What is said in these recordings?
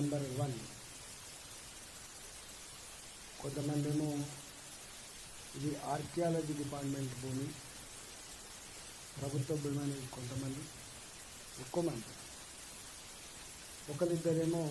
Number 1 కొంతమంది ఏమో ఇది ఆర్కియాలజీ డిపార్ట్మెంట్ భూమి ప్రభుత్వ భూమి అని కొంతమంది ఎక్కువ మంది ఒకరిద్దరేమో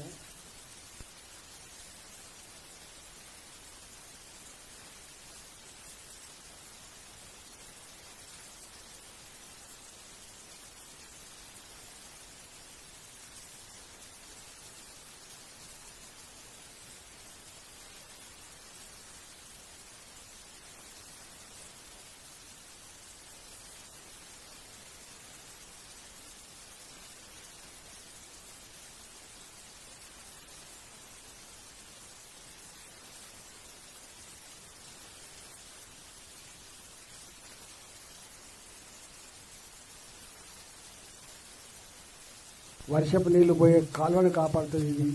వర్షపు నీళ్లు పోయే కాలువను కాపాడుతుంది. ఇది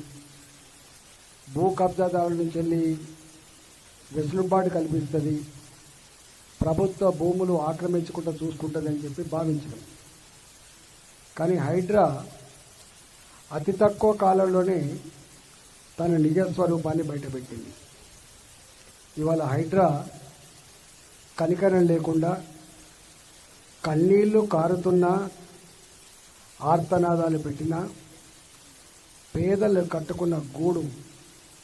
భూ కబ్జాదారుల నుంచి వెళ్ళి వెసులుబాటు కల్పిస్తుంది, ప్రభుత్వ భూములు ఆక్రమించకుండా చూసుకుంటుందని చెప్పి భావించడం. కానీ హైడ్రా అతి తక్కువ కాలంలోనే తన నిజస్వరూపాన్ని బయటపెట్టింది. ఇవాళ హైడ్రా కనికరం లేకుండా కన్నీళ్లు కారుతున్నా ఆర్తనాదాలు పెట్టినా పేదలు కట్టుకున్న గూడు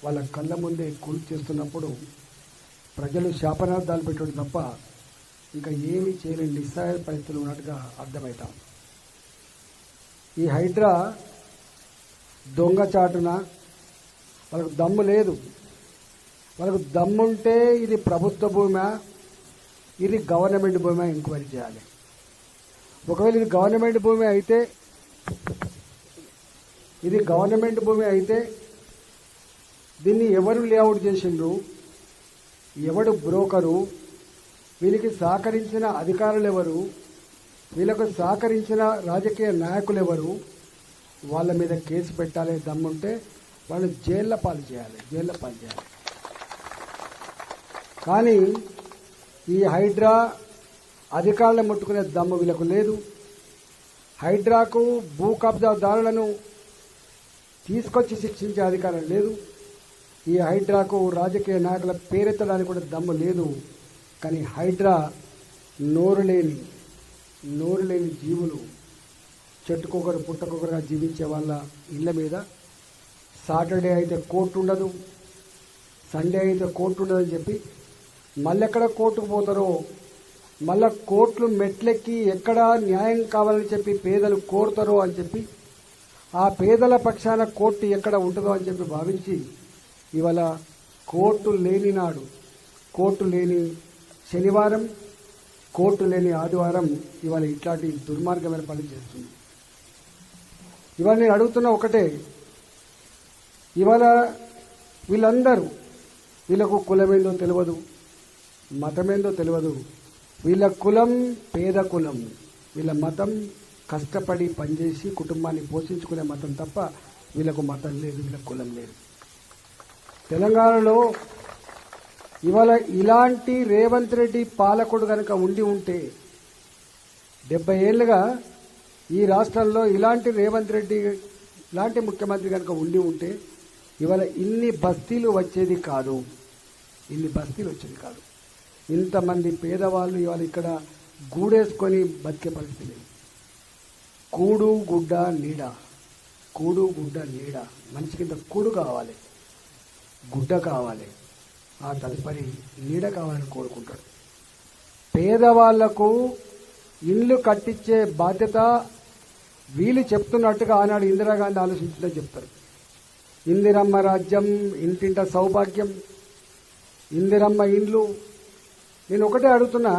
వాళ్ళ కళ్ళ ముందే కూల్చేస్తున్నప్పుడు ప్రజలు శాపనార్థాలు పెట్టడం తప్ప ఇంకా ఏమీ చేయలేని నిస్సహాయ పరిస్థితులు ఉన్నట్టుగా అర్థమవుతాం. ఈ హైడ్రా దొంగచాటున వాళ్ళకు దమ్ము లేదు. వాళ్ళకు దమ్ముంటే ఇది ప్రభుత్వ భూమా, ఇది గవర్నమెంట్ భూమా ఎంక్వైరీ చేయాలి. ఒకవేళ ఇది గవర్నమెంట్ భూమి అయితే దీన్ని ఎవరు లేఅవుట్ చేసిండ్రు, ఎవడు బ్రోకరు, వీళ్ళకి సహకరించిన అధికారులు ఎవరు, వీళ్ళకు సహకరించిన రాజకీయ నాయకులు ఎవరు, వాళ్ళ మీద కేసు పెట్టాలి. దమ్ముంటే వాళ్ళు జైళ్ళ పాలు చేయాలి. కానీ ఈ హైడ్రా అధికారులను ముట్టుకునే దమ్ము వీళ్ళకు లేదు. హైడ్రాకు భూ కబ్జాదారులను తీసుకొచ్చి శిక్షించే అధికారం లేదు. ఈ హైడ్రాకు రాజకీయ నాయకుల పేరెత్తడానికి కూడా దమ్ము లేదు. కానీ హైడ్రా నోరు లేని జీవులు, చెట్టుకొకరు పుట్టకొకరుగా జీవించే వాళ్ళ ఇళ్ల మీద సాటర్డే అయితే కోర్టు ఉండదు, సండే అయితే కోర్టు ఉండదని చెప్పి మళ్ళెక్కడ కోర్టుకు పోతారో, మళ్ళా కోర్టులు మెట్లెక్కి ఎక్కడ న్యాయం కావాలని చెప్పి పేదలు కోరుతారో అని చెప్పి ఆ పేదల పక్షాన కోర్టు ఎక్కడ ఉంటుందో అని చెప్పి భావించి ఇవాళ కోర్టు లేని నాడు, కోర్టు లేని శనివారం, కోర్టు లేని ఆదివారం ఇవాళ ఇట్లాంటి దుర్మార్గమైన పనులు చేస్తుంది. ఇవాళ నేను అడుగుతున్న ఒకటే, ఇవాళ వీళ్ళకు కులమేందో తెలియదు, మతమేందో తెలియదు. వీళ్ళ కులం పేద కులం, వీళ్ళ మతం కష్టపడి పనిచేసి కుటుంబాన్ని పోషించుకునే మతం తప్ప వీళ్ళకు మతం లేదు, వీళ్ళ కులం లేదు. తెలంగాణలో ఇవాళ ఇలాంటి రేవంత్ రెడ్డి పాలకుడు కనుక ఉండి ఉంటే 70 ఏళ్లుగా ఈ రాష్ట్రంలో ఇలాంటి రేవంత్ రెడ్డి ఇలాంటి ముఖ్యమంత్రి కనుక ఉండి ఉంటే ఇవాళ ఇన్ని బస్తీలు వచ్చేది కాదు. ఇంతమంది పేదవాళ్ళు ఇవాళ ఇక్కడ గూడేసుకొని బతికే పరిస్థితి లేదు. కూడు గుడ్డ నీడ. మనిషికి ఇంత కూడు కావాలి, గుడ్డ కావాలి, ఆ తదుపరి నీడ కావాలని కోరుకుంటాడు. పేదవాళ్లకు ఇల్లు కట్టించే బాధ్యత వీళ్ళు చెప్తున్నట్టుగా ఆనాడు ఇందిరాగాంధీ ఆలోచించిందని చెప్తారు. ఇందిరమ్మ రాజ్యం, ఇంటింట సౌభాగ్యం, ఇందిరమ్మ ఇండ్లు. నేను ఒకటే అడుగుతున్నా,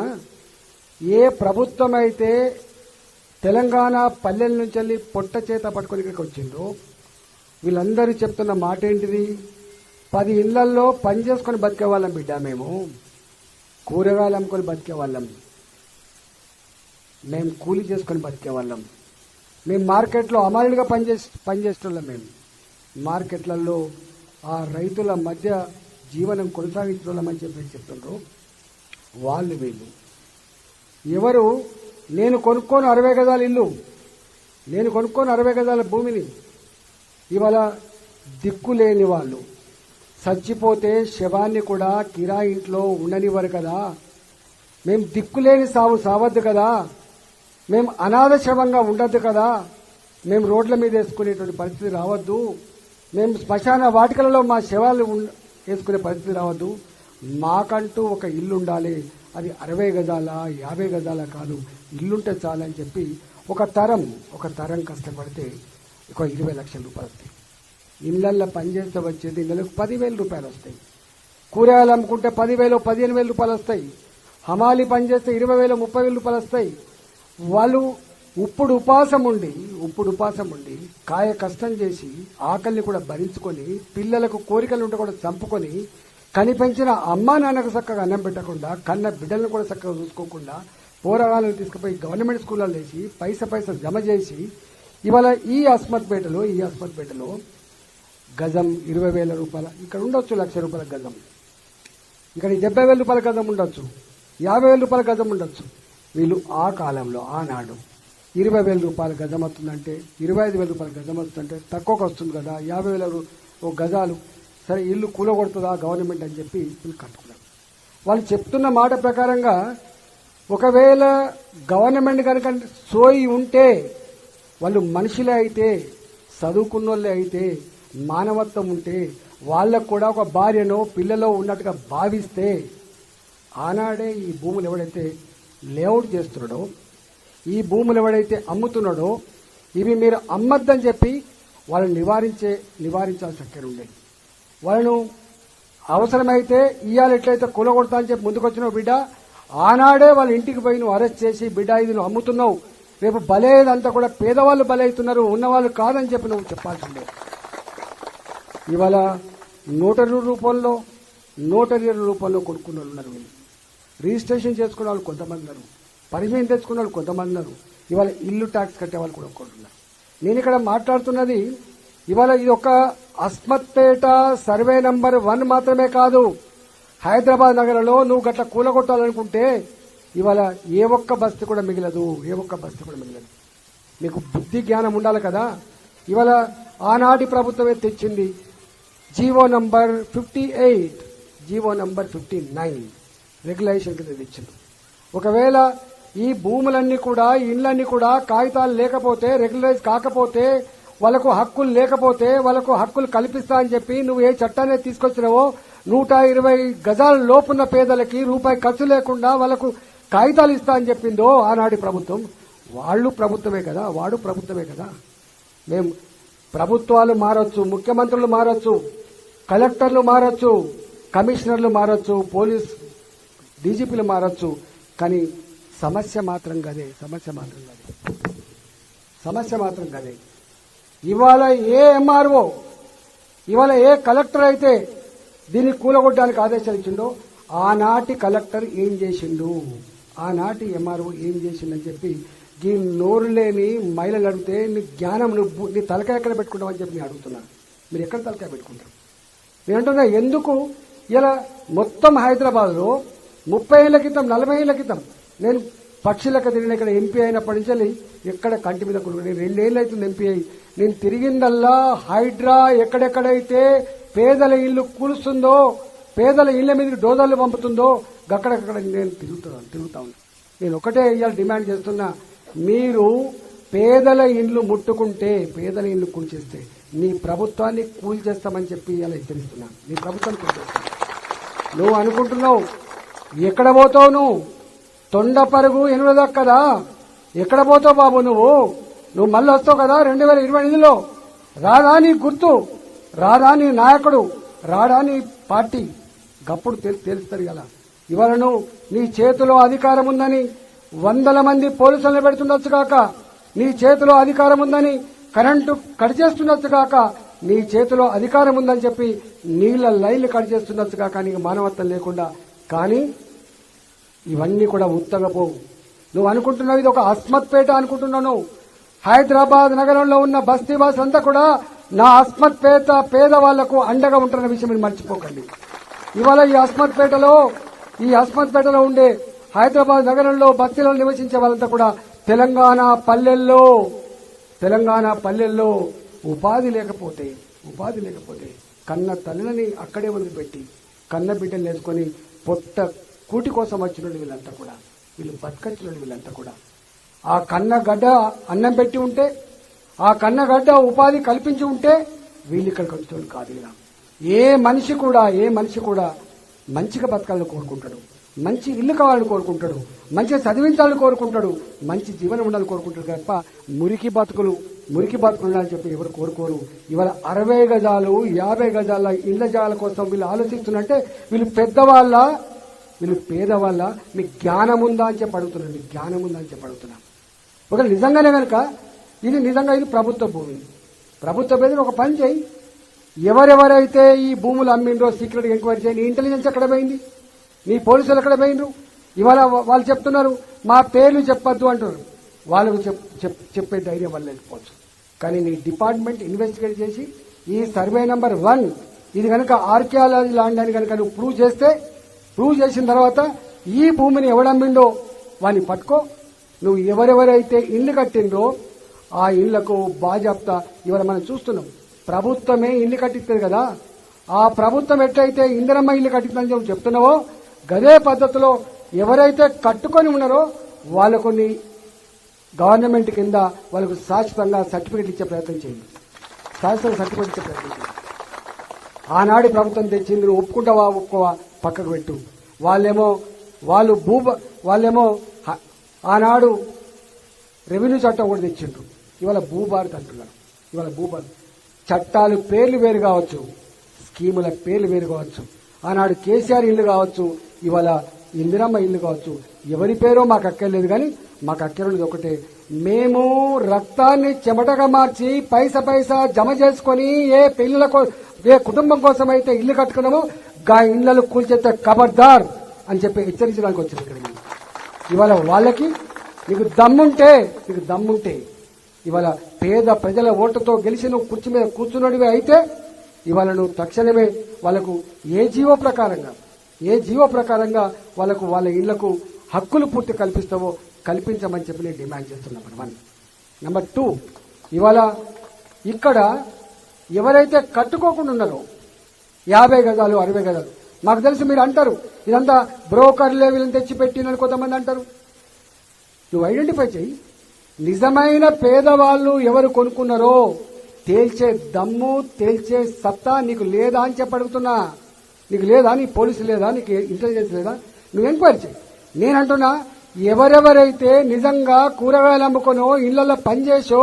ఏ ప్రభుత్వం అయితే తెలంగాణ పల్లెల నుంచి వెళ్ళి పొట్ట చేత పట్టుకొని ఇక్కడికి వచ్చిందో వీళ్ళందరూ చెప్తున్న మాట ఏంటిది? 10 ఇళ్లల్లో పని చేసుకొని బతికేవాళ్ళం బిడ్డ, మేము కూరగాయలు అమ్ముకొని బతికేవాళ్ళం, మేము కూలి చేసుకొని బతికేవాళ్ళం, మేము మార్కెట్లో అమలుగా పనిచేసేవాళ్ళం, మేము మార్కెట్లలో ఆ రైతుల మధ్య జీవనం కొనసాగించడం చెప్పి చెప్తుండ్రు. వీళ్ళు ఎవరు? నేను కొనుక్కోను 60 గజాల ఇల్లు, నేను కొనుక్కోను 60 గజాల భూమిని. ఇవాళ దిక్కులేని వాళ్ళు. చచ్చిపోతే శవాన్ని కూడా కిరాయి ఇంట్లో ఉండనివ్వరు కదా. మేం దిక్కులేని సావు సావద్దు కదా. మేం అనాథ శవంగా ఉండద్దు కదా. మేము రోడ్ల మీద వేసుకునేటువంటి పరిస్థితి రావద్దు. మేము శ్మశాన వాటికలలో మా శవాలు వేసుకునే పరిస్థితి రావద్దు. మాకంటూ ఒక ఇల్లు ఉండాలి. అది 60 గజాల 50 గజాల కాదు, ఇల్లుంటే చాలని చెప్పి ఒక తరం కష్టపడితే ఒక 20 లక్షల రూపాయలు వస్తాయి. ఇళ్లల్లో పనిచేస్తే వచ్చేది నెలకు 10,000 రూపాయలు వస్తాయి. కూరగాయలు అమ్ముకుంటే 10,000 15,000 రూపాయలు వస్తాయి. హమాలి పనిచేస్తే 20,000 30,000 రూపాయలు వస్తాయి. వాళ్ళు ఇప్పుడు ఉపాసం ఉండి కాయ కష్టం చేసి ఆకలిని కూడా భరించుకొని పిల్లలకు కోరికలు ఉంటే కూడా చంపుకొని కనిపెంచిన అమ్మా నాన్నకు చక్కగా అన్నం పెట్టకుండా కన్న బిడ్డలను కూడా చక్కగా చూసుకోకుండా పోరగాళ్ళను తీసుకుపోయి గవర్నమెంట్ స్కూళ్ళలో వేసి పైసా జమ చేసి ఇవాళ ఈ అస్మత్పేటలో గజం 20,000 రూపాయల ఇక్కడ ఉండొచ్చు, 1,00,000 రూపాయల గజం, ఇక్కడ 70,000 రూపాయల గజం ఉండొచ్చు, 50,000 రూపాయల గజం ఉండొచ్చు. వీళ్ళు ఆ కాలంలో ఆనాడు 20,000 రూపాయల గజం వస్తుందంటే 25,000 రూపాయల గజం వస్తుందంటే తక్కువకు వస్తుంది కదా. 50,000 గజాలు సరే ఇల్లు కూలగొడుతుందా గవర్నమెంట్ అని చెప్పి వీళ్ళు కట్టుకున్నారు. వాళ్ళు చెప్తున్న మాట ప్రకారంగా ఒకవేళ గవర్నమెంట్ కనుక సోయి ఉంటే వాళ్ళు మనుషులే అయితే చదువుకున్నోళ్ళే అయితే మానవత్వం ఉంటే వాళ్ళకు కూడా ఒక భార్యనో పిల్లలో ఉన్నట్టుగా భావిస్తే ఆనాడే ఈ భూములు ఎవడైతే లేఅవుట్ చేస్తున్నాడో ఈ భూములు ఎవడైతే అమ్ముతున్నాడో ఇవి మీరు అమ్మద్దని చెప్పి వాళ్ళని నివారించాల్సిన చక్కెర ఉండేది. వాళ్ళను అవసరమైతే ఇవాళ ఎట్లయితే కూలగొడతా అని చెప్పి ముందుకొచ్చినావు బిడ్డ, ఆనాడే వాళ్ళ ఇంటికి పోయి నువ్వు అరెస్ట్ చేసి బిడ్డ ఇది నువ్వు అమ్ముతున్నావు, రేపు బలైదంతా కూడా పేదవాళ్ళు బలవుతున్నారు, ఉన్నవాళ్ళు కాదని చెప్పి నువ్వు చెప్పాల్సిందే. ఇవాళ నోటరీ రూపంలో కొనుక్కున్న వాళ్ళు ఉన్నారు. వీళ్ళు రిజిస్ట్రేషన్ చేసుకున్న వాళ్ళు కొంతమంది ఉన్నారు, పర్మిషన్ తెచ్చుకున్న వాళ్ళు కొంతమంది ఉన్నారు. ఇవాళ ఇల్లు ట్యాక్స్ కట్టే వాళ్ళు కూడా కొంటున్నారు. నేను ఇక్కడ మాట్లాడుతున్నది ఇవాళ ఇది ఒక అస్మత్పేట సర్వే నంబర్ 1 మాత్రమే కాదు. హైదరాబాద్ నగరంలో నువ్వు గట్ల కూలగొట్టాలనుకుంటే ఇవాళ ఏ ఒక్క బస్తీ కూడా మిగలదు. మీకు బుద్ధి జ్ఞానం ఉండాలి కదా. ఇవాళ ఆనాటి ప్రభుత్వమే తెచ్చింది GO number 58, GO number 59 regulation కింద తెచ్చింది. ఒకవేళ ఈ భూములన్నీ కూడా ఇండ్లన్నీ కూడా కాగితాలు లేకపోతే రెగ్యులరైజ్ కాకపోతే వాళ్ళకు హక్కులు లేకపోతే వాళ్ళకు హక్కులు కల్పిస్తా అని చెప్పి నువ్వు ఏ చట్టాన్ని తీసుకొచ్చినావో 120 గజాల లోపున్న పేదలకి రూపాయి ఖర్చు లేకుండా వాళ్ళకు కాగితాలు ఇస్తా అని చెప్పిందో ఆనాటి ప్రభుత్వం. వాడు ప్రభుత్వమే కదా. మేము ప్రభుత్వాలు మారొచ్చు, ముఖ్యమంత్రులు మారొచ్చు, కలెక్టర్లు మారొచ్చు, కమిషనర్లు మారొచ్చు, పోలీస్ డీజీపీలు మారొచ్చు, కానీ సమస్య మాత్రం గదే. ఇవాళ ఏ ఎంఆర్ఓ ఇవాళ ఏ కలెక్టర్ అయితే దీన్ని కూలగొట్టడానికి ఆదేశాలు ఇచ్చిండో ఆనాటి కలెక్టర్ ఏం చేసిండు, ఆనాటి ఎంఆర్ఓ ఏం చేసిండని చెప్పి ఈ నోరు లేని మహిళలు అడిగితే నీ జ్ఞానం నీ తలకాయ ఎక్కడ పెట్టుకుంటావు అని చెప్పి నేను అడుగుతున్నాను. మీరు ఎక్కడ తలకాయ పెట్టుకుంటారు? నేను అంటున్నా ఎందుకు ఇలా మొత్తం హైదరాబాద్లో 30 ఏళ్ల క్రితం 40 ఏళ్ల క్రితం నేను పక్షులకు తిరిగిన ఇక్కడ ఎంపీ అయినప్పటి నుంచి ఎక్కడ కంటి మీద కొనుక్కుని 2 ఏళ్ళు అవుతుంది ఎంపీ అయి. నేను తిరిగిందల్లా హైడ్రా ఎక్కడెక్కడైతే పేదల ఇల్లు కూలుస్తుందో పేదల ఇళ్ల మీదకి డోజర్లు పంపుతుందో అక్కడెక్కడ నేను తిరుగుతా ఉన్నాను. నేను ఒకటే ఇవాళ డిమాండ్ చేస్తున్నా, మీరు పేదల ఇండ్లు ముట్టుకుంటే పేదల ఇండ్లు కూల్చేస్తే నీ ప్రభుత్వాన్ని కూల్చేస్తామని చెప్పి ఇలా హెచ్చరిస్తున్నా. నీ ప్రభుత్వాన్ని కూల్చేస్తా. నువ్వు అనుకుంటున్నావు ఎక్కడ పోతావు? నువ్వు తొండ పరుగు ఎనుదక్కదా? ఎక్కడ పోతావు బాబు? నువ్వు మళ్ళీ వస్తావు కదా 2028లో. రాదా నీ గుర్తు, రాదా నీ నాయకుడు, రాడా నీ పార్టీ? గప్పుడు తెలుస్తారు కదా. ఇవాళ నువ్వు నీ చేతిలో అధికారం ఉందని 100 మంది పోలీసులను పెడుతుండొచ్చు కాక, నీ చేతిలో అధికారం ఉందని కరెంటు కట్ చేస్తుండొచ్చు కాక, నీ చేతిలో అధికారం ఉందని చెప్పి నీళ్ల లైన్లు కట్ చేస్తుండొచ్చు కాక, నీకు మానవత్వం లేకుండా. కానీ ఇవన్నీ కూడా ఉత్తగపోవు. నువ్వు అనుకుంటున్నావు ఇది ఒక అస్మత్పేట అనుకుంటున్నావు. హైదరాబాద్ నగరంలో ఉన్న బస్తీవాస్ అంతా కూడా నా అస్మత్పేట పేదవాళ్లకు అండగా ఉంటున్న విషయం మీరు మర్చిపోకండి. ఇవాళ ఈ అస్మత్పేటలో ఉండే హైదరాబాద్ నగరంలో బస్తీలో నివసించే వాళ్ళంతా కూడా తెలంగాణ పల్లెల్లో ఉపాధి లేకపోతే ఉపాధి లేకపోతే కన్న తల్లిని అక్కడే వదిలిపెట్టి కన్న బిడ్డలు వేసుకొని పొట్ట కూటి కోసం వచ్చిన వీళ్ళంతా కూడా, వీళ్ళు బతకచ్చిన వీళ్ళంతా కూడా ఆ కన్నగడ్డ అన్నం పెట్టి ఉంటే, ఆ కన్నగడ్డ ఉపాధి కల్పించి ఉంటే వీళ్ళు ఇక్కడికి వచ్చేవాళ్ళు కాదు. ఇలా ఏ మనిషి కూడా మంచిగా బతకాలని కోరుకుంటాడు, మంచి ఇల్లు కావాలని కోరుకుంటాడు, మంచిగా చదివించాలని కోరుకుంటాడు, మంచి జీవనం ఉండాలని కోరుకుంటాడు తప్ప మురికి బతుకులు ఉండాలని చెప్పి ఎవరు కోరుకోరు. ఇవాళ 60 గజాలు 50 గజాల ఇళ్ల జాగాల కోసం వీళ్ళు ఆలోచిస్తున్నట్టే వీళ్ళు పెద్దవాళ్ళ, వీళ్ళు పేదవాళ్ళ, మీకు జ్ఞానం ఉందా అని చెప్పి అడుగుతున్నాను. మీకు జ్ఞానం ఉందా అని చెప్పి అడుగుతున్నాను. ఒక నిజంగానే కనుక ఇది ప్రభుత్వ భూమి, ప్రభుత్వ భూమిని ఒక పని చేయి, ఎవరెవరైతే ఈ భూములు అమ్మిండ్రో సీక్రెట్ ఎంక్వైరీ చేయి. నీ ఇంటెలిజెన్స్ ఎక్కడ పోయింది? నీ పోలీసులు ఎక్కడ పోయిండ్రు? ఇవాళ వాళ్ళు చెప్తున్నారు మా పేర్లు చెప్పొద్దు అంటున్నారు. వాళ్ళకు చెప్పే ధైర్యం వల్ల లేకపోవచ్చు. కానీ నీ డిపార్ట్మెంట్ ఇన్వెస్టిగేట్ చేసి ఈ సర్వే నెంబర్ 1 ఇది కనుక ఆర్కియాలజీ ల్యాండ్ అని కనుక నువ్వు ప్రూవ్ చేసిన తర్వాత ఈ భూమిని ఎవడమ్మిండో వాడిని పట్టుకో. నువ్వు ఎవరెవరైతే ఇల్లు కట్టిండ్రో ఆ ఇళ్లకు బాజాప్తా ఇవాళ మనం చూస్తున్నాం. ప్రభుత్వమే ఇల్లు కట్టిస్తుంది కదా, ఆ ప్రభుత్వం ఎట్లయితే ఇందిరమ్మ ఇల్లు కట్టిందని చెప్పి చెప్తున్నావో గదే పద్ధతిలో ఎవరైతే కట్టుకొని ఉన్నారో వాళ్ళకు గవర్నమెంట్ కింద వాళ్ళకు శాశ్వతంగా సర్టిఫికెట్ ఇచ్చే ప్రయత్నం చేయండి. శాశ్వత సర్టిఫికెట్ ఇచ్చే ప్రయత్నం చేయండి. ఆనాడు ప్రభుత్వం తెచ్చింది, నువ్వు ఒప్పుకోవా పక్కకు పెట్టు. వాళ్ళేమో ఆనాడు రెవెన్యూ చట్టం కూడా తెచ్చిండ్రు. ఇవాళ భూభారత్ అంటున్నారు. ఇవాళ భూభారత్ చట్టాలు పేర్లు వేరు కావచ్చు, స్కీముల పేర్లు వేరు కావచ్చు. ఆనాడు కేసీఆర్ ఇల్లు కావచ్చు, ఇవాళ ఇందిరమ్మ ఇల్లు కావచ్చు. ఎవరి పేరో మాకు అక్కర్లేదు, కానీ మాకు అక్కర్లేదు ఒకటే, మేము రక్తాన్ని చెమటగా మార్చి పైసా జమ చేసుకుని ఏ కుటుంబం కోసం అయితే ఇల్లు కట్టుకున్నామో గా ఇళ్లను కూల్చేస్తే ఖబర్దార్ అని చెప్పి హెచ్చరించడానికి వచ్చింది ఇక్కడ. ఇవాళ వాళ్ళకి నీకు దమ్ముంటే ఇవాళ పేద ప్రజల ఓటుతో గెలిచి నువ్వు కుర్చీ మీద కూర్చున్నడివి అయితే ఇవాళ నువ్వు తక్షణమే వాళ్ళకు ఏ జీవో ప్రకారంగా వాళ్ళకు వాళ్ళ ఇళ్లకు హక్కులు పూర్తి కల్పిస్తావో కల్పించమని చెప్పి నేను డిమాండ్ చేస్తున్నా. నెంబర్ 2, ఇవాళ ఇక్కడ ఎవరైతే కట్టుకోకుండా ఉన్నారో 50 గజాలు 60 గజాలు, మాకు తెలుసు మీరు అంటారు ఇదంతా బ్రోకర్లే వీళ్ళని తెచ్చిపెట్టినని కొంతమంది అంటారు. నువ్వు ఐడెంటిఫై చేయి. నిజమైన పేదవాళ్ళు ఎవరు కొనుక్కున్నారో తేల్చే దమ్ము, తేల్చే సత్తా నీకు లేదా అని చెప్పి అడుగుతున్నా. నీకు లేదా? నీ పోలీసు లేదా? నీకు ఇంటెలిజెన్స్ లేదా? నువ్వు ఎంక్వైరీ చేయి. నేనంటున్నా ఎవరెవరైతే నిజంగా కూరగాయలు అమ్ముకొనో ఇళ్లలో పనిచేసో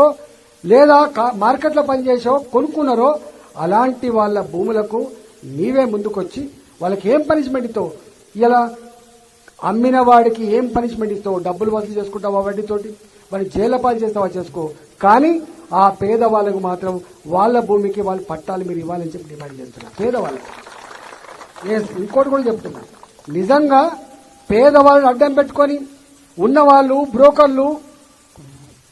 లేదా మార్కెట్లో పనిచేసో కొనుక్కున్నారో అలాంటి వాళ్ళ భూములకు నీవే ముందుకొచ్చి వాళ్ళకి ఏం పనిష్మెంట్ ఇస్తావు? ఇలా అమ్మిన వాడికి ఏం పనిష్మెంట్ ఇస్తావు? డబ్బులు వసూలు చేసుకుంటావా వడ్డీతోటి? వాడిని జైలు పాలు చేస్తావా చేసుకో, కానీ ఆ పేదవాళ్ళకు మాత్రం వాళ్ళ భూమికి వాళ్ళు పట్టాలు మీరు ఇవ్వాలని చెప్పి డిమాండ్ చేస్తున్నారు. పేదవాళ్ళకి ఇంకోటి కూడా చెప్తున్నా, నిజంగా పేదవాళ్ళని అడ్డం పెట్టుకొని ఉన్నవాళ్ళు బ్రోకర్లు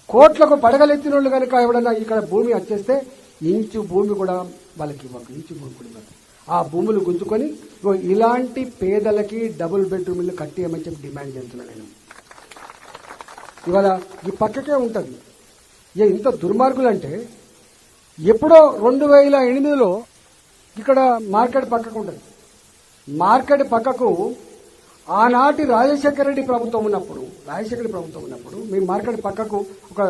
కోట్లకు పడగలెత్తిన వాళ్ళు కనుక ఎవడన్నా ఇక్కడ భూమి వచ్చేస్తే ఇంచు భూమి కూడా వాళ్ళకి ఇవ్వకు, ఇంచు భూమి కూడా ఇవ్వకు. ఆ భూములు గుంజుకొని ఇలాంటి పేదలకి డబుల్ బెడ్రూమ్ ఇల్లు కట్టేయమని చెప్పి డిమాండ్ చేస్తున్నా నేను. ఇవాళ ఈ పక్కకే ఉంటుంది. ఇంత దుర్మార్గులు అంటే ఎప్పుడో 2008లో ఇక్కడ మార్కెట్ పక్కకు ఉంటుంది. మార్కెట్ పక్కకు ఆనాటి రాజశేఖర రెడ్డి ప్రభుత్వం ఉన్నప్పుడు మీ మార్కెట్ పక్కకు ఒక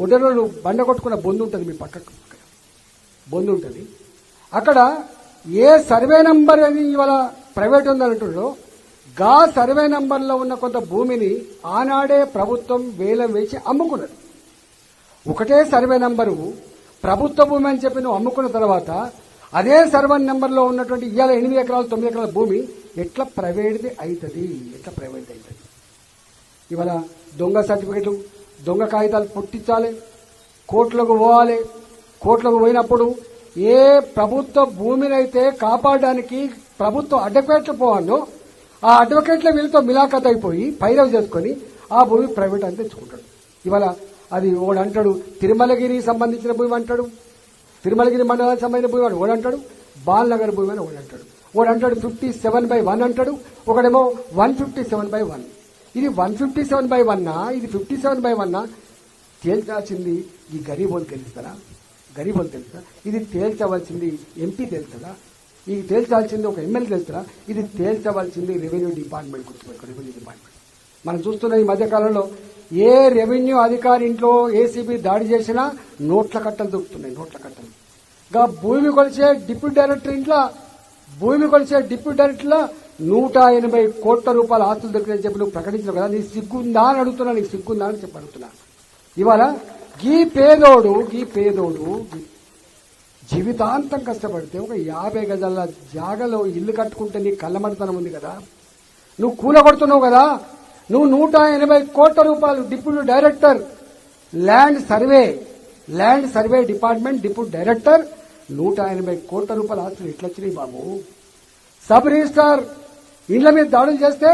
ఒడెరోలు బండ కొట్టుకున్న బొందు ఉంటుంది. మీ పక్కకు బొందు ఉంటుంది. అక్కడ ఏ సర్వే నంబర్ అని ఇవాళ ప్రైవేట్ ఉందంటుండో గా సర్వే నంబర్లో ఉన్న కొంత భూమిని ఆనాడే ప్రభుత్వం వేలం వేసి అమ్ముకున్నది. ఒకటే సర్వే నంబరు ప్రభుత్వ భూమి అని చెప్పి నువ్వు అమ్ముకున్న తర్వాత అదే సర్వే నెంబర్లో ఉన్నటువంటి ఇవాళ 8 ఎకరాలు 9 ఎకరాల భూమి ఎట్లా ప్రైవేట్ది అవుతుంది? ఇవాళ దొంగ సర్టిఫికెట్లు, దొంగ కాగితాలు పుట్టించాలి, కోర్టులకు పోవాలి. కోర్టులకు పోయినప్పుడు ఏ ప్రభుత్వ భూమినైతే కాపాడడానికి ప్రభుత్వం అడ్వకేట్లు పోవాలో ఆ అడ్వకేట్ల వీళ్ళతో మిలాఖత్ అయిపోయి పైరవ్ చేసుకుని ఆ భూమి ప్రైవేట్ అని తెచ్చుకుంటాడు. ఇవాళ అది ఓడంటాడు తిరుమలగిరికి సంబంధించిన భూమి అంటాడు, తిరుమలగిరి మండలానికి సంబంధించిన భూమి అని ఓడంటాడు, బాల్నగర్ భూమి అని ఓడంటాడు. ఓడంటాడు 57/1 అంటాడు, ఒకడేమో 157/1. ఇది 157/1 ఇది 57/1 తేల్చాల్సింది ఈ గరీబోలు గెలుస్తారా? గరీబులు తెలుసా? ఇది తేల్చవలసింది ఎంపీ తెలుస్తుందా? ఇది తేల్చాల్సింది ఒక ఎమ్మెల్యే తెలుస్తుందా? ఇది తేల్చవలసింది రెవెన్యూ డిపార్ట్మెంట్. గుర్తుపెట్టుకో, రెవెన్యూ డిపార్ట్మెంట్. మనం చూస్తున్న ఈ మధ్యకాలంలో ఏ రెవెన్యూ అధికారి ఇంట్లో ఏసీబీ దాడి చేసినా నోట్ల కట్టలు దొరుకుతున్నాయి, నోట్ల కట్టలు. భూమి కొలిచే డిప్యూటీ డైరెక్టర్ ఇంట్లో, భూమి కొలిచే డిప్యూటీ డైరెక్టర్లో 180 కోట్ల రూపాయల ఆస్తులు దొరికినాయని చెప్పి నువ్వు ప్రకటించవు కదా? నీ సిగ్గుందా అని అడుగుతున్నా, నీకు సిగ్గుందా అని చెప్పి అడుగుతున్నా. ఇవాళ ఈ పేదోడు జీవితాంతం కష్టపడితే ఒక 50 గజాల జాగలో ఇల్లు కట్టుకుంటే నీ కళ్ళమడతనం ఉంది కదా, నువ్వు కూలగొడుతున్నావు కదా. నువ్వు 180 కోట్ల రూపాయలు deputy director land survey department deputy director 180 కోట్ల రూపాయల ఆస్తులు ఎట్లొచ్చినాయి బాబు? సబ్ రిజిస్ట్రార్ ఇళ్ల మీద దాడులు చేస్తే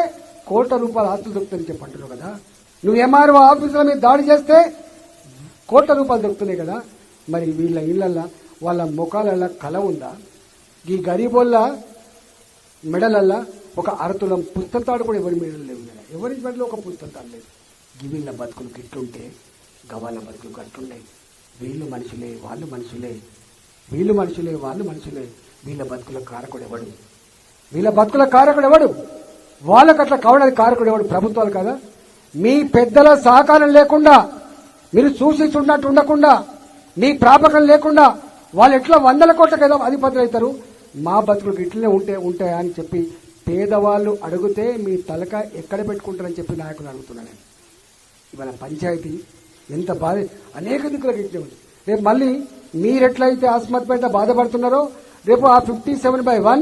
కోట్ల రూపాయల ఆస్తులు దొరుకుతాయని చెప్పంటున్నావు కదా. నువ్వు ఎంఆర్ఓ ఆఫీసుల మీద దాడి చేస్తే కోట్ల రూపాయలు దొరుకుతున్నాయి కదా. మరి వీళ్ళ ఇళ్లల్లో వాళ్ళ ముఖాలల్లో కళ ఉందా? ఈ గరీబోళ్ళ మెడలల్లా ఒక అరతులం పుస్తకాలు కూడా ఎవరి మెడలు లేవు కదా, ఎవరి మెడలో ఒక పుస్తకాలు లేదు. వీళ్ళ బతుకులు గిట్లుంటే గవాళ్ళ బతుకులు గట్లున్నాయి. వీళ్ళు మనుషులే వాళ్ళు మనుషులే, వీళ్ళు మనుషులే వాళ్ళు మనుషులే. వీళ్ళ బతుకుల కారకుడు ఎవడు? వాళ్ళకు అట్లా కావడానికి కారకుడు ఎవడు? ప్రభుత్వాలు కదా. మీ పెద్దల సహకారం లేకుండా, మీరు చూసి చూడనట్టు ఉండకుండా, మీ ప్రాపకం లేకుండా వాళ్ళు ఎట్లా 100 కోట్ల కదా అధిపతులు అవుతారు? మా బతుకులకు ఇట్లనే ఉంటాయా అని చెప్పి పేదవాళ్ళు అడిగితే మీ తలక ఎక్కడ పెట్టుకుంటారని చెప్పి నాయకులు అడుగుతున్నాను. ఇవాళ పంచాయతీ ఎంత బాధ, అనేక దిక్కులకు ఇట్లే ఉంది. రేపు మళ్ళీ మీరెట్లయితే ఆస్మత్పేట బాధపడుతున్నారో, రేపు ఆ 57/1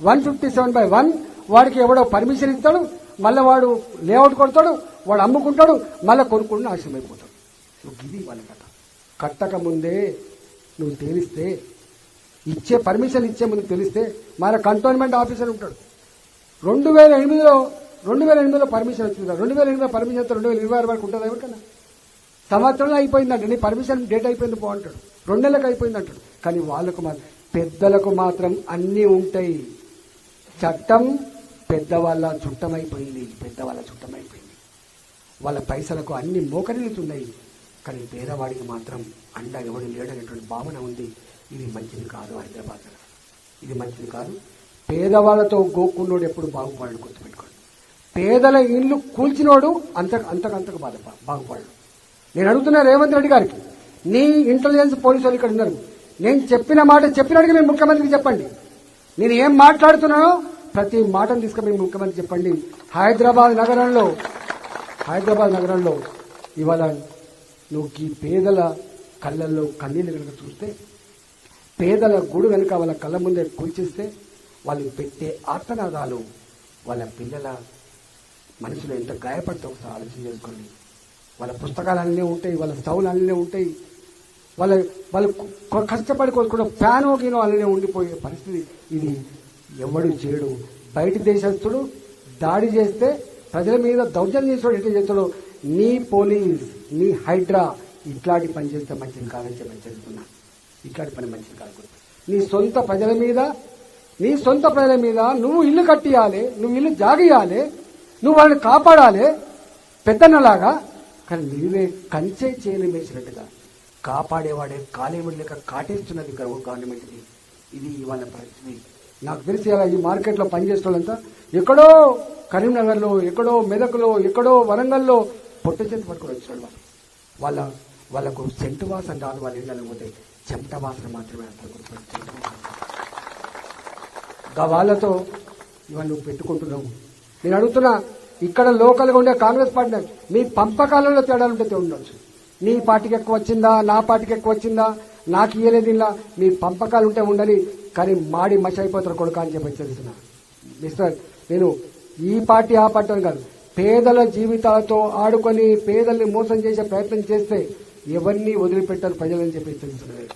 157/1 వాడికి ఎవడో పర్మిషన్ ఇస్తాడు, మళ్ళీ వాడు లేఅవుట్ కొడతాడు, వాడు అమ్ముకుంటాడు, మళ్ళీ కొనుక్కుంటూ నాశనం అయిపోతాడు. ఇది వాళ్ళ కథ. కట్టక ముందే నువ్వు తెలిస్తే, పర్మిషన్ ఇచ్చే ముందు తెలిస్తే మన కంటోన్మెంట్ ఆఫీసర్ ఉంటాడు. 2008లో పర్మిషన్ వచ్చింది. 2008లో పర్మిషన్ అయితే 2026 వరకు ఉంటుంది ఎవరికన్నా? సంవత్సరంలో అయిపోయిందంట, నీ పర్మిషన్ డేట్ అయిపోయింది బాగుంటాడు, 2 నెలలకు అయిపోయింది అంటాడు. కానీ వాళ్ళకు పెద్దలకు మాత్రం అన్నీ ఉంటాయి. చట్టం పెద్దవాళ్ళ చుట్టమైపోయింది. వాళ్ళ పైసలకు అన్ని మోకరిల్లుతున్నాయి. కానీ పేదవాడికి మాత్రం అండ ఎవడు లేడనేటువంటి భావన ఉంది. ఇది మంచిది కాదు. హైదరాబాద్ ఇది మంచిది కాదు. పేదవాళ్లతో గోక్కున్నోడు ఎప్పుడు బాగుపడాడు, గుర్తుపెట్టుకోండి. పేదల ఇల్లు కూల్చినోడు అంతకంతకు బాగుపడాడు. నేను అడుగుతున్నా రేవంత్ రెడ్డి గారికి, నీ ఇంటెలిజెన్స్ పోలీసు వాళ్ళు ఇక్కడ ఉన్నారు, నేను చెప్పిన మాట చెప్పినట్టుగా మీరు ముఖ్యమంత్రికి చెప్పండి. నేను ఏం మాట్లాడుతున్నానో ప్రతి మాటను తీసుకుని మీరు ముఖ్యమంత్రి చెప్పండి. హైదరాబాద్ నగరంలో ఇవాళ నువ్వు ఈ పేదల కళ్ళల్లో కన్నీళ్ళు కనుక చూస్తే, పేదల గూడు కనుక వాళ్ళ కళ్ళ ముందే కూల్చిస్తే, వాళ్ళు పెట్టే ఆర్తనాదాలు వాళ్ళ పిల్లల మనసులో ఎంత గాయపడితే ఒకసారి ఆలోచన చేసుకోండి. వాళ్ళ పుస్తకాలు అన్నీ ఉంటాయి, వాళ్ళ స్టవ్లు అన్నీ ఉంటాయి, వాళ్ళు కష్టపడి కొనుక్కున్న ఫ్యాన్ గీనో అలానే ఉండిపోయే పరిస్థితి. ఇది ఎవడు చేయడు. బయట దేశస్తుడు దాడి చేస్తే ప్రజల మీద దౌర్జన్యం చేస్తాడు, ఎట్లా చేస్తాడు? నీ పోలీస్, నీ హైడ్రా ఇట్లాంటి పని చేస్తే మంచిది కాదని చెప్పి చెప్తున్నా. ఇట్లాంటి పని మంచిది కాదు. నీ సొంత ప్రజల మీద నువ్వు ఇల్లు కట్టియాలి, నువ్వు ఇల్లు జాగియాలి, నువ్వు వాళ్ళని కాపాడాలి పెద్దన్నలాగా. కానీ నీవే కంచే చేయని వేసినట్టుగా కాపాడేవాడే కాలేమడి లేక కాటేస్తున్నది గవర్నమెంట్కి. ఇది ఇవాళ పరిస్థితి. నాకు తెలిసి అలా ఈ మార్కెట్లో పనిచేసే వాళ్ళంతా ఎక్కడో కరీంనగర్లో, ఎక్కడో మెదక్లో, ఎక్కడో వరంగల్లో పొట్ట చెంత పట్టుకొని వచ్చాడు. వాళ్ళకు సెంటు వాసన రాదు. వాళ్ళ ఇళ్ళకి పోతే చెమట వాసన మాత్రమే అంటారు. వాళ్ళతో ఇవాళ నువ్వు పెట్టుకుంటున్నావు. నేను అడుగుతున్నా, ఇక్కడ లోకల్గా ఉండే కాంగ్రెస్ పార్టీ మీ పంపకాలలో తేడాలుంటే ఉండొచ్చు. నీ పార్టీకి ఎక్కువ వచ్చిందా, నా పార్టీకి ఎక్కువ వచ్చిందా, నాకు ఇయ్యలేదు, ఇలా మీ పంపకాలు ఉంటే ఉండని, కానీ మాడి మష అయిపోతారు కొడుక అని చెప్పి హెచ్చరిస్తున్నా. మిస్టర్, నేను ఈ పార్టీ ఆ పార్టీ అని కాదు, పేదల జీవితాలతో ఆడుకొని పేదల్ని మోసం చేసే ప్రయత్నం చేస్తే ఎవరిని వదిలిపెట్టారు ప్రజలని చెప్పి హెచ్చరిస్తున్నాను.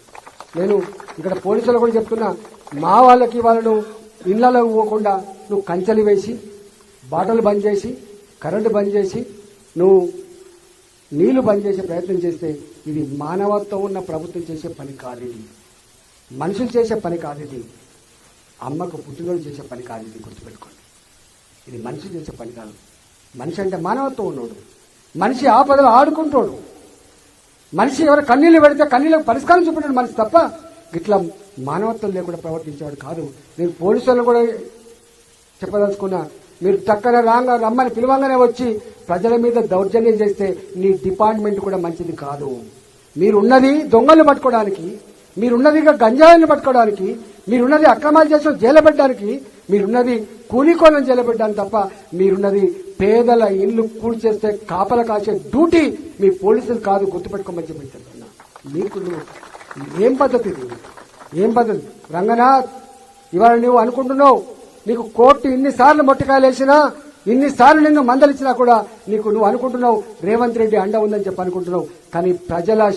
నేను ఇక్కడ పోలీసులు కూడా చెప్తున్నా, మా వాళ్ళకి వాళ్ళను ఇళ్లలో పోకుండా నువ్వు కంచెలు వేసి, బాటలు బంద్ చేసి, కరెంటు బంద్ చేసి, నువ్వు నీళ్లు బంద్ చేసే ప్రయత్నం చేస్తే ఇది మానవత్వం ఉన్న ప్రభుత్వం చేసే పని కాదు. ఇది మనుషులు చేసే పని కాదు. ఇది అమ్మకు పుట్టినరోజు చేసే పని కాదు. ఇది గుర్తుపెట్టుకోండి. ఇది మనిషి చేసే పని కాదు. మనిషి అంటే మానవత్వం ఉన్నోడు, మనిషి ఆపదలు ఆడుకుంటాడు. మనిషి ఎవరు కన్నీళ్లు పెడితే కన్నీళ్ళకు పరిష్కారం చూపెట్టాడు మనిషి తప్ప ఇట్లా మానవత్వం లేకుండా ప్రవర్తించేవాడు కాదు. నేను పోలీసులను కూడా చెప్పదలుచుకున్నా, మీరు చక్కన రమ్మని పిలవంగానే వచ్చి ప్రజల మీద దౌర్జన్యం చేస్తే నీ డిపార్ట్మెంట్ కూడా మంచిది కాదు. మీరున్నది దొంగలు పట్టుకోవడానికి, మీరున్నది గంజాయిని పట్టుకోవడానికి, మీరున్నది అక్రమాలు చేసిన జైలు పెట్టడానికి, మీరున్నది కూలీకోలను జైలు పెట్టడానికి తప్ప మీరున్నది పేదల ఇల్లు కూల్చేస్తే కాపల కాసే డ్యూటీ మీ పోలీసులు కాదు. గుర్తుపెట్టుకోమని చెప్పి చెప్తున్నా. మీకు ఏం పద్ధతి ఇది? ఏం పద్ధతి? రంగనాథ్, ఇవాళ నువ్వు అనుకుంటున్నావు నీకు కోర్టు ఇన్నిసార్లు మొట్టికాయలేసినా, ఇన్నిసార్లు నిన్ను మందలిచ్చినా కూడా నువ్వు అనుకుంటున్నావు రేవంత్ రెడ్డి అండ ఉందని చెప్పి అనుకుంటున్నావు. కానీ ప్రజల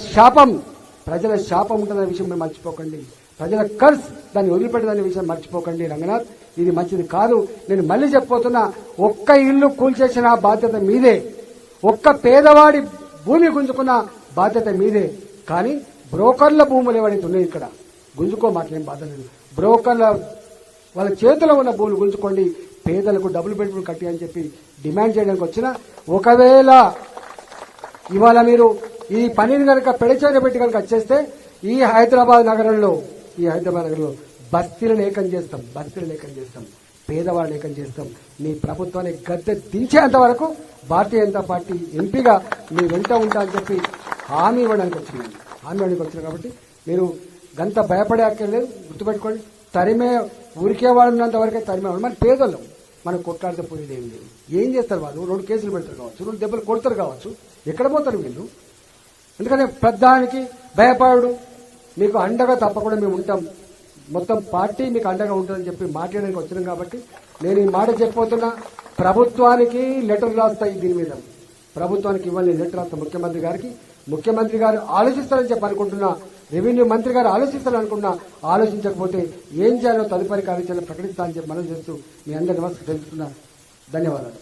శాపం ఉంటుందనే విషయం మీరు మర్చిపోకండి. ప్రజల కర్స్ దాన్ని వదిలిపెట్టదనే విషయం మర్చిపోకండి. రంగనాథ్, ఇది మంచిది కాదు. నేను మళ్ళీ చెప్పబోతున్నా, ఒక్క ఇల్లు కూల్చేసిన బాధ్యత మీదే, ఒక్క పేదవాడి భూమి గుంజుకున్న బాధ్యత మీదే. కానీ బ్రోకర్ల భూములు ఏవైతే ఉన్నాయి ఇక్కడ గుంజుకో, మాకేం బాధ లేదు. బ్రోకర్ల వాళ్ళ చేతిలో ఉన్న భూములు గుంజుకోండి, పేదలకు డబుల్ బెడ్రూమ్ కట్టి అని చెప్పి డిమాండ్ చేయడానికి వచ్చిన, ఒకవేళ ఇవాళ మీరు ఈ పనిని కనుక పెడచేర పెట్టి కనుక వచ్చేస్తే ఈ హైదరాబాద్ నగరంలో బస్తీలను ఏకం చేస్తాం, పేదవాళ్ళని ఏకం చేస్తాం. మీ ప్రభుత్వాన్ని గద్దె దించేంత వరకు భారతీయ జనతా పార్టీ ఎంపీగా మీ వెంట ఉంటా అని చెప్పి హామీ ఇవ్వడానికి వచ్చినాం. కాబట్టి మీరు గంత భయపడే అక్కర్లేదు. గుర్తుపెట్టుకోండి, ఊరికేవాడు ఉన్నంత వరకే తరిమేవాడు. మన పేదోళ్ళం, మనం కొట్లాడితే పోయేది ఏం లేదు. ఏం చేస్తారు వాళ్ళు? 2 కేసులు పెడతారు కావచ్చు, 2 దెబ్బలు కొడతారు కావచ్చు. ఎక్కడ పోతారు వీళ్ళు? ఎందుకంటే ప్రధానికి భయపడు, మీకు అండగా తప్పకుండా మేము ఉంటాం, మొత్తం పార్టీ మీకు అండగా ఉంటుందని చెప్పి మాట్లాడడానికి వచ్చినాం. కాబట్టి నేను ఈ మాట చెప్పబోతున్నా, ప్రభుత్వానికి లెటర్ రాస్తాయి. దీని మీద ప్రభుత్వానికి ఇవ్వాలి లెటర్ రాస్తా ముఖ్యమంత్రి గారికి. ముఖ్యమంత్రి గారు ఆలోచిస్తారని చెప్పి అనుకుంటున్నా, రెవెన్యూ మంత్రి గారు ఆలోచిస్తారని అనుకున్నా. ఆలోచించకపోతే ఏం చేయాలో తదుపరి కార్యాచరణ ప్రకటిస్తా అని చెప్పి మనం చేస్తూ మీ అందరి నమస్కారం తెలుపుతున్నా. ధన్యవాదాలు.